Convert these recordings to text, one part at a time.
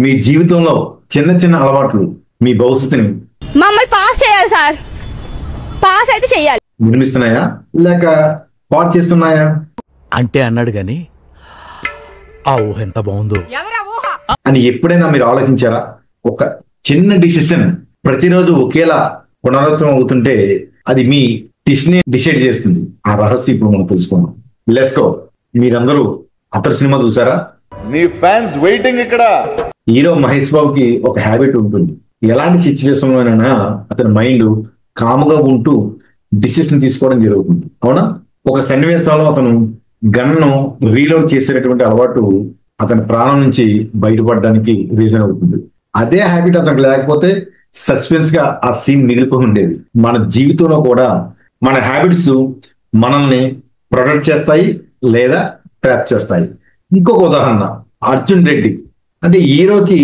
మీ జీవితంలో చిన్న చిన్న అలవాట్లు మీ భవిష్యత్తుని మమ్మల్ని పాస్ చేయాలి సార్. పాస్ అయితే చేయాలి. నిర్మిస్తున్నాయా లేక పాడు చేస్తున్నాయా అంటే అన్నాడు గాని ఆ ఊహ ఎంత బాగుందో అని ఎప్పుడైనా మీరు ఆలోచించారా? ఒక చిన్న డిసిషన్ ప్రతిరోజు ఒకేలా పునరావృతం అవుతుంటే అది మీ టిష్ని డిసైడ్ చేస్తుంది. ఆ రహస్యం ఇప్పుడు మనం తెలుసుకున్నాం. Let's go. మీరందరూ అతడు సినిమా చూసారా? నీ ఫ్యాన్స్ వెయిటింగ్ ఇక్కడ. హీరో మహేష్ బాబుకి ఒక హ్యాబిట్ ఉంటుంది. ఎలాంటి సిచ్యువేషన్ లోనైనా అతని మైండ్ కాముగా ఉంటూ డిసిషన్ తీసుకోవడం జరుగుతుంది. అవునా? ఒక సన్నివేశంలో అతను గన్ను రీలోడ్ చేసేటటువంటి అలవాటు అతని ప్రాణం నుంచి బయటపడడానికి రీజన్ అవుతుంది. అదే హ్యాబిట్ అతనికి లేకపోతే సస్పెన్స్ గా ఆ సీన్ మిగిలిపోయి ఉండేది. మన జీవితంలో కూడా మన హ్యాబిట్స్ మనల్ని ప్రొటెక్ట్ చేస్తాయి లేదా ట్రాప్ చేస్తాయి. ఇంకొక ఉదాహరణ, అర్జున్ రెడ్డి అంటే హీరోకి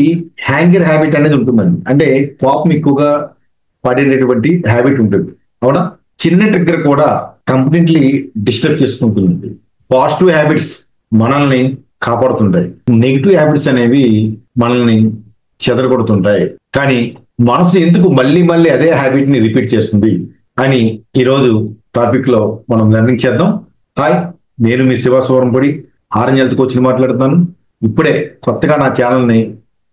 హ్యాంగర్ హ్యాబిట్ అనేది ఉంటుందండి. అంటే కోపం ఎక్కువగా పడేటటువంటి హ్యాబిట్ ఉంటుంది. అవునా? చిన్న ట్రిగ్గర్ కూడా కంప్లీట్లీ డిస్టర్బ్ చేసుకుంటుంది. పాజిటివ్ హ్యాబిట్స్ మనల్ని కాపాడుతుంటాయి. నెగిటివ్ హ్యాబిట్స్ అనేవి మనల్ని చెదరగొడుతుంటాయి. కానీ మనసు ఎందుకు మళ్ళీ మళ్ళీ అదే హ్యాబిట్ ని రిపీట్ చేస్తుంది అని ఈరోజు టాపిక్ లో మనం లెర్నింగ్ చేద్దాం. హాయ్, నేను మీ శివస్వరంపొడి ఆరెంజ్ హెల్త్ కోచ్ని మాట్లాడుతాను. ఇప్పుడే కొత్తగా నా ఛానల్ ని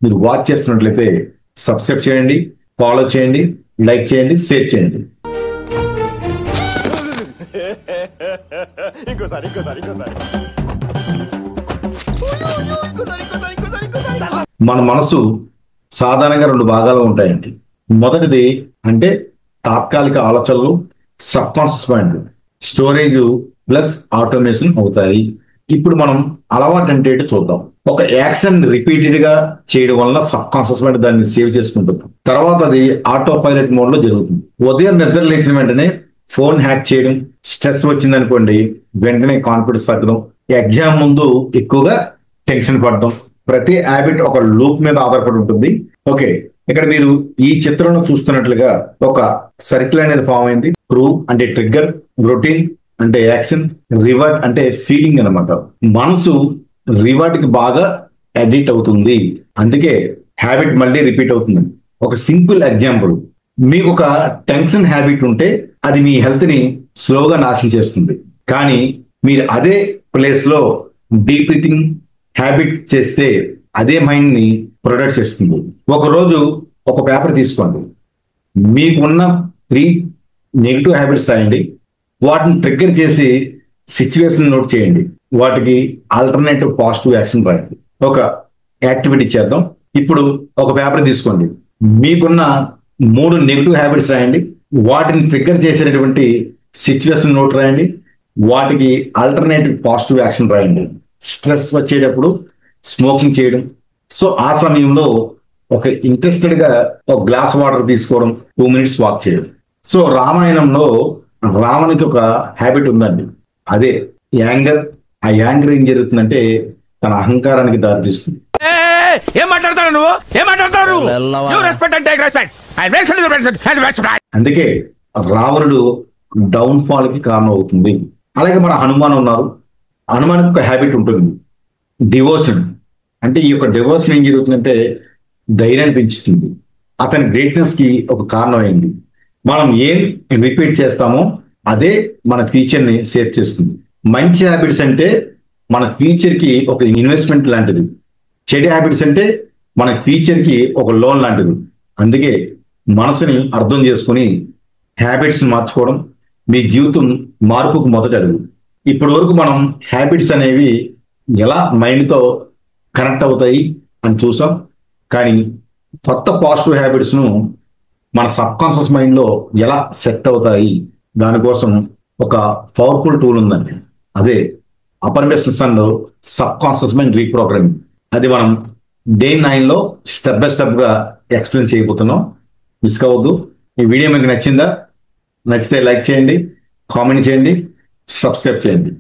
మీరు వాచ్ చేస్తున్నట్లయితే సబ్స్క్రైబ్ చేయండి, ఫాలో చేయండి, లైక్ చేయండి, షేర్ చేయండి. మన మనసు సాధారణంగా రెండు భాగాలు ఉంటాయండి. మొదటిది అంటే తాత్కాలిక ఆలోచనలు, sub conscious mind storage plus automation అవుతాయి. ఇప్పుడు మనం అలవాటు అంటే చూద్దాం. ఒక యాక్షన్ రిపీటెడ్ గా చేయడం వల్ల సబ్ కాన్షియస్ మైండ్ దాన్ని సేవ్ చేసుకుంటుంది. తర్వాత అది ఆటో పైలట్ మోడ్ లో జరుగుతుంది. ఉదయం నిద్ర లేచిన వెంటనే ఫోన్ హ్యాక్ చేయడం, స్ట్రెస్ వచ్చింది అనుకోండి వెంటనే కాన్ఫిడెన్స్ తగ్గడం, ఎగ్జామ్ ముందు ఎక్కువగా టెన్షన్ పడడం, ప్రతి హ్యాబిట్ ఒక లూప్ మీద ఆధారపడి ఉంటుంది. ఓకే, ఇక్కడ మీరు ఈ చిత్రంలో చూస్తున్నట్లుగా ఒక సర్కిల్ అనేది ఫామ్ అయింది. ప్రూవ్ అంటే ట్రిగ్గర్, రొటీన్ అంటే యాక్షన్, రివార్డ్ అంటే ఫీలింగ్ అన్నమాట. మనసు రివార్డ్ కి బాగా అడిక్ట్ అవుతుంది, అందుకే హ్యాబిట్ మళ్ళీ రిపీట్ అవుతుంది. ఒక సింపుల్ ఎగ్జాంపుల్, మీకు ఒక టెన్షన్ హ్యాబిట్ ఉంటే అది మీ హెల్త్ ని స్లోగా నాశనం చేస్తుంది. కానీ మీరు అదే ప్లేస్ లో డీప్ బ్రీతింగ్ హ్యాబిట్ చేస్తే అదే మైండ్ ని ప్రొటెక్ట్ చేస్తుంది. ఒకరోజు ఒక పేపర్ తీసుకోండి, మీకున్న 3 నెగిటివ్ హ్యాబిట్స్ రాయండి, వాటిని ట్రిగ్గర్ చేసి సిచ్యువేషన్ నోట్ చేయండి, వాటికి ఆల్టర్నేటివ్ పాజిటివ్ యాక్షన్ రాయండి. ఒక యాక్టివిటీ చేద్దాం. ఇప్పుడు ఒక పేపర్ తీసుకోండి, మీకున్న 3 నెగిటివ్ హ్యాబిట్స్ రాయండి, వాటిని ట్రిగ్గర్ చేసేటటువంటి సిచ్యువేషన్ నోట్ రాయండి, వాటికి ఆల్టర్నేటివ్ పాజిటివ్ యాక్షన్ రాయండి. స్ట్రెస్ వచ్చేటప్పుడు స్మోకింగ్ చేయడం, సో ఆ సమయంలో ఒక ఇంట్రెస్టెడ్ గా ఒక గ్లాస్ వాటర్ తీసుకోవడం, 2 minutes వాక్ చేయడం. సో రామాయణంలో రావణునికి ఒక హ్యాబిట్ ఉందండి, అదే యాంగర్. ఆ యాంగర్ ఏం జరుగుతుందంటే తన అహంకారానికి దారితీస్తుంది. అందుకే రావణుడు డౌన్ ఫాల్ కి కారణం అవుతుంది. అలాగే మన హనుమాన్ ఉన్నారు, హనుమాన్కి ఒక హ్యాబిట్ ఉంటుంది, డివోషన్. అంటే ఈ యొక్క డివోషన్ ఏం జరుగుతుందంటే ధైర్యాన్ని పెంచుతుంది, అతని గ్రేట్నెస్ కి ఒక కారణం అయింది. మనం ఏం రిపీట్ చేస్తామో అదే మన ఫ్యూచర్ ని సేవ్ చేస్తుంది. మంచి హ్యాబిట్స్ అంటే మన ఫ్యూచర్ కి ఒక ఇన్వెస్ట్మెంట్ లాంటిది, చెడు హ్యాబిట్స్ అంటే మన ఫ్యూచర్ కి ఒక లోన్ లాంటిది. అందుకే మనసుని అర్థం చేసుకుని హ్యాబిట్స్ మార్చుకోవడం మీ జీవితం మార్పుకు మొదటి అడుగు. ఇప్పటి వరకు మనం హ్యాబిట్స్ అనేవి ఎలా మైండ్తో కనెక్ట్ అవుతాయి అని చూసాం, కానీ కొత్త పాజిటివ్ హ్యాబిట్స్ ను మన సబ్ కాన్షియస్ మైండ్ లో ఎలా సెట్ అవుతాయి దానికోసం ఒక పవర్ఫుల్ టూల్ ఉందండి, అదే affirmations and sub conscious mind reprogramming. అది మనం డే 9 లో స్టెప్ బై స్టెప్ గా ఎక్స్ప్లెయిన్ చేయబోతున్నాం. మిస్ కావద్దు. ఈ వీడియో మీకు నచ్చిందా? నచ్చితే లైక్ చేయండి, కామెంట్ చేయండి, సబ్స్క్రైబ్ చేయండి.